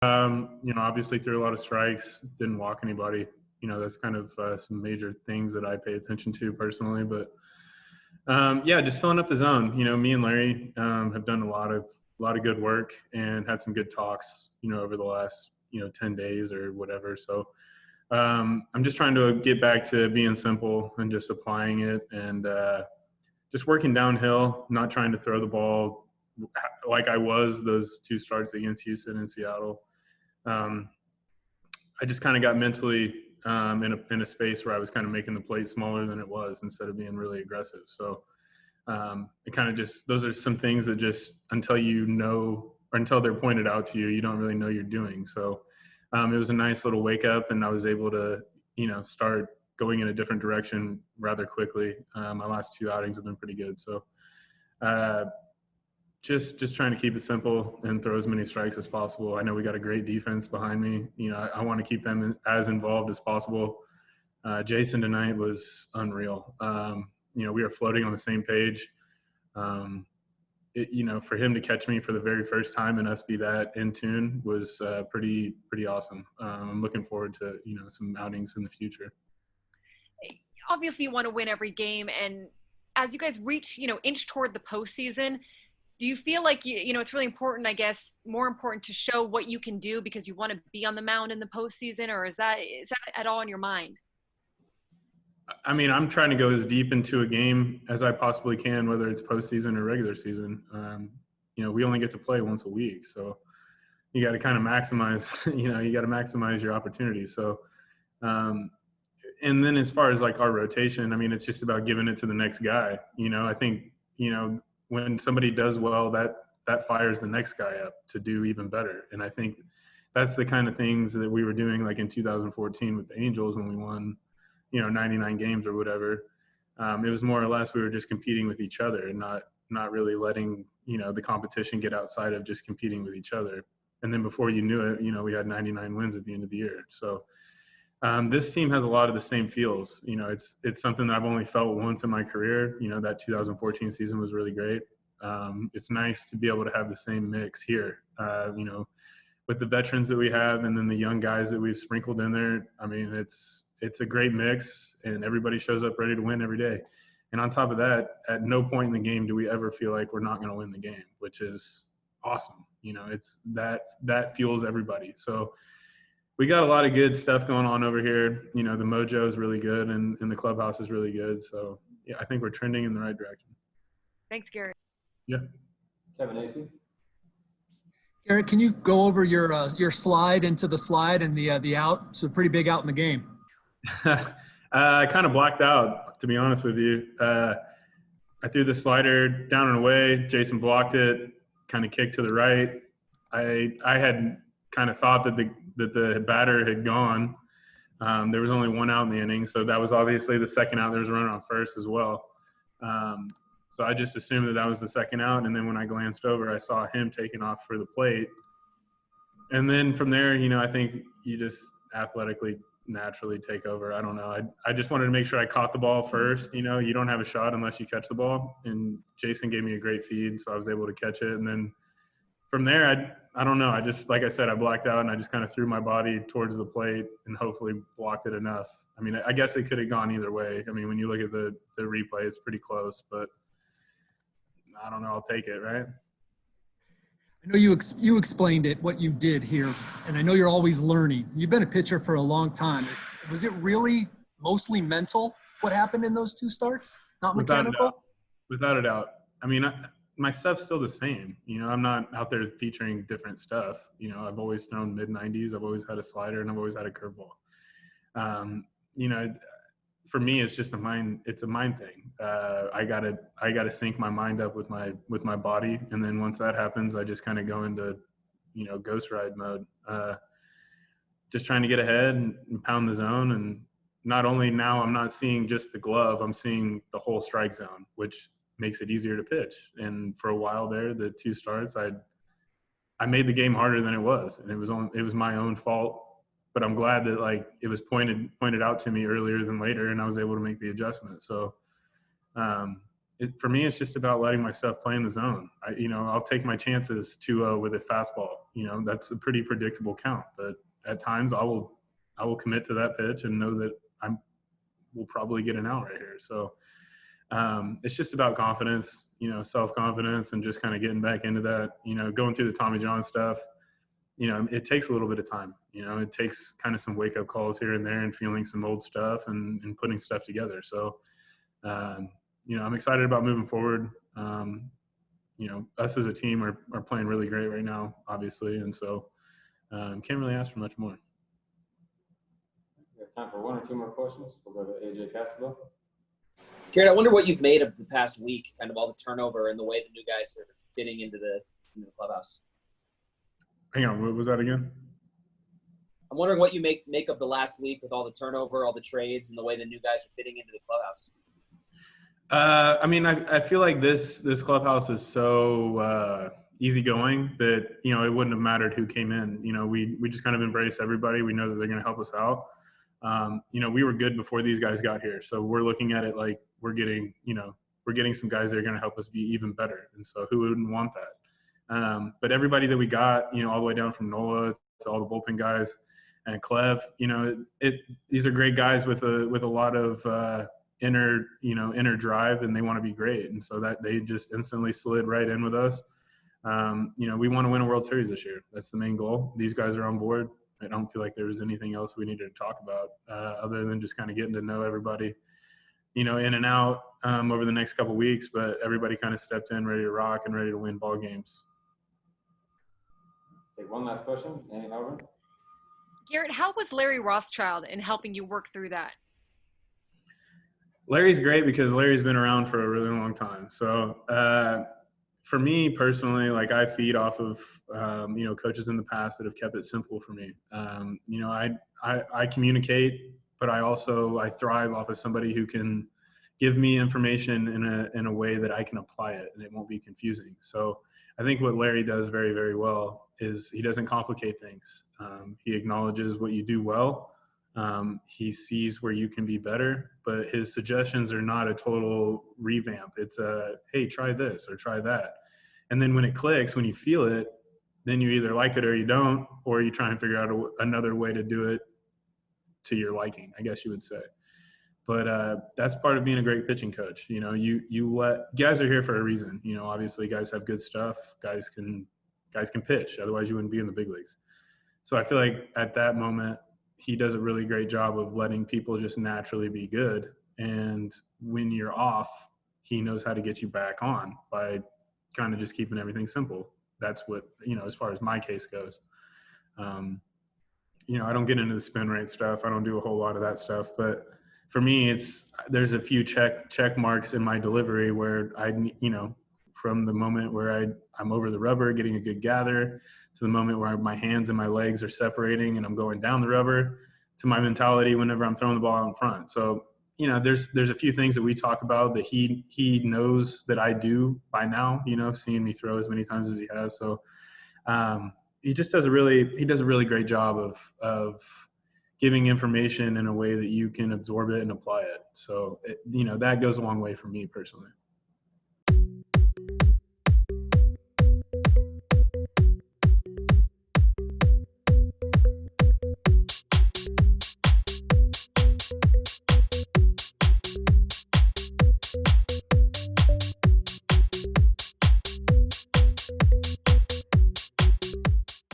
Obviously threw a lot of strikes, didn't walk anybody. That's kind of some major things that I pay attention to personally. But just filling up the zone. Me and Larry have done a lot of good work and had some good talks. Over the last 10 days or whatever. So I'm just trying to get back to being simple and just applying it and just working downhill, not trying to throw the ball like I was those 2 starts against Houston and Seattle. I just kind of got mentally in a space where I was kind of making the plate smaller than it was instead of being really aggressive. So it kind of just, those are some things that just until until they're pointed out to you, you don't really know you're doing. So it was a nice little wake up, and I was able to, start going in a different direction rather quickly. My last 2 outings have been pretty good. So just trying to keep it simple and throw as many strikes as possible. I know we got a great defense behind me. I want to keep them as involved as possible. Jason tonight was unreal. We were floating on the same page. For him to catch me for the very first time and us be that in tune was pretty awesome. I'm looking forward to, some outings in the future. Obviously you want to win every game. And as you guys reach, inch toward the postseason, do you feel like, it's really important, I guess, more important to show what you can do because you want to be on the mound in the postseason, or is that at all in your mind? I mean, I'm trying to go as deep into a game as I possibly can, whether it's postseason or regular season. We only get to play once a week, so you got to kind of maximize, you got to maximize your opportunities. So, and then as far as like our rotation, I mean, it's just about giving it to the next guy. I think, when somebody does well, that fires the next guy up to do even better. And I think that's the kind of things that we were doing like in 2014 with the Angels when we won, 99 games or whatever. It was more or less we were just competing with each other and not really letting, the competition get outside of just competing with each other. And then before you knew it, we had 99 wins at the end of the year. So this team has a lot of the same feels. It's something that I've only felt once in my career. That 2014 season was really great. It's nice to be able to have the same mix here, with the veterans that we have and then the young guys that we've sprinkled in there. I mean, it's a great mix, and everybody shows up ready to win every day. And on top of that, at no point in the game do we ever feel like we're not going to win the game, which is awesome. It's that fuels everybody. So we got a lot of good stuff going on over here. The mojo is really good, and the clubhouse is really good. So yeah, I think we're trending in the right direction. Thanks, Garrett. Yeah. Kevin AC. Garrett, can you go over your slide into the slide and the out? It's a pretty big out in the game. I kind of blacked out, to be honest with you. I threw the slider down and away. Jason blocked it, kind of kicked to the right. I had kind of thought that the batter had gone. There was only 1 out in the inning, so that was obviously the second out. There was a runner on first as well. So I just assumed that was the second out, and then when I glanced over, I saw him taking off for the plate. And then from there, I think you just athletically naturally take over. I don't know. I just wanted to make sure I caught the ball first. You don't have a shot unless you catch the ball. And Jason gave me a great feed, so I was able to catch it. And then from there, I don't know. I just, like I said, I blacked out, and I just kind of threw my body towards the plate and hopefully blocked it enough. I mean, I guess it could have gone either way. I mean, when you look at the replay, it's pretty close, but I don't know. I'll take it, right? I know you explained it, what you did here, and I know you're always learning. You've been a pitcher for a long time. Was it really mostly mental, what happened in those 2 starts, not mechanical? Without a doubt. I mean, my stuff's still the same. I'm not out there featuring different stuff. I've always thrown mid-90s. I've always had a slider, and I've always had a curveball. For me, it's just a mind thing. I gotta sync my mind up with my body, and then once that happens, I just kind of go into, ghost ride mode. Just trying to get ahead and pound the zone. And not only now, I'm not seeing just the glove, I'm seeing the whole strike zone, which makes it easier to pitch. And for a while there, the 2 starts, I made the game harder than it was, and it was my own fault. But I'm glad that it was pointed out to me earlier than later, and I was able to make the adjustment. So for me, it's just about letting myself play in the zone. I'll take my chances 2-0 with a fastball. That's a pretty predictable count, but at times I will commit to that pitch and know that we'll probably get an out right here. So it's just about confidence, self-confidence, and just kind of getting back into that, going through the Tommy John stuff. It takes a little bit of time. It takes kind of some wake-up calls here and there and feeling some old stuff and putting stuff together. So, I'm excited about moving forward. Us as a team are playing really great right now, obviously, and so can't really ask for much more. We have time for one or two more questions. We'll go to AJ Castleville. Garrett, I wonder what you've made of the past week, kind of all the turnover and the way the new guys are fitting into the clubhouse. Hang on, what was that again? I'm wondering what you make of the last week with all the turnover, all the trades, and the way the new guys are fitting into the clubhouse. I feel like this clubhouse is so easygoing that, it wouldn't have mattered who came in. We just kind of embrace everybody. We know that they're going to help us out. We were good before these guys got here. So we're looking at it like we're getting some guys that are going to help us be even better. And so who wouldn't want that? But everybody that we got, all the way down from Nola to all the bullpen guys and Clev, these are great guys with a lot of inner drive, and they want to be great. And so that they just instantly slid right in with us. We want to win a World Series this year. That's the main goal. These guys are on board. I don't feel like there was anything else we needed to talk about other than just kind of getting to know everybody, in and out over the next couple of weeks. But everybody kind of stepped in ready to rock and ready to win ball games. Take one last question. Annie Melbourne. Garrett, how was Larry Rothschild in helping you work through that? Larry's great because Larry's been around for a really long time. So for me personally, like I feed off of, coaches in the past that have kept it simple for me. I communicate, but I thrive off of somebody who can give me information in a way that I can apply it and it won't be confusing. So I think what Larry does very, very well is he doesn't complicate things. He acknowledges what you do well. He sees where you can be better, but his suggestions are not a total revamp. It's hey, try this or try that. And then when it clicks, when you feel it, then you either like it or you don't, or you try and figure out another way to do it to your liking, I guess you would say. But that's part of being a great pitching coach. Guys are here for a reason. Obviously guys have good stuff. Guys can pitch. Otherwise you wouldn't be in the big leagues. So I feel like at that moment, he does a really great job of letting people just naturally be good. And when you're off, he knows how to get you back on by kind of just keeping everything simple. That's what, as far as my case goes. I don't get into the spin rate stuff. I don't do a whole lot of that stuff. But for me, there's a few check marks in my delivery where from the moment where I'm over the rubber, getting a good gather, to the moment where my hands and my legs are separating and I'm going down the rubber, to my mentality whenever I'm throwing the ball out in front. So, there's a few things that we talk about that he knows that I do by now, seeing me throw as many times as he has. So he just does a really great job of giving information in a way that you can absorb it and apply it. So, that goes a long way for me personally.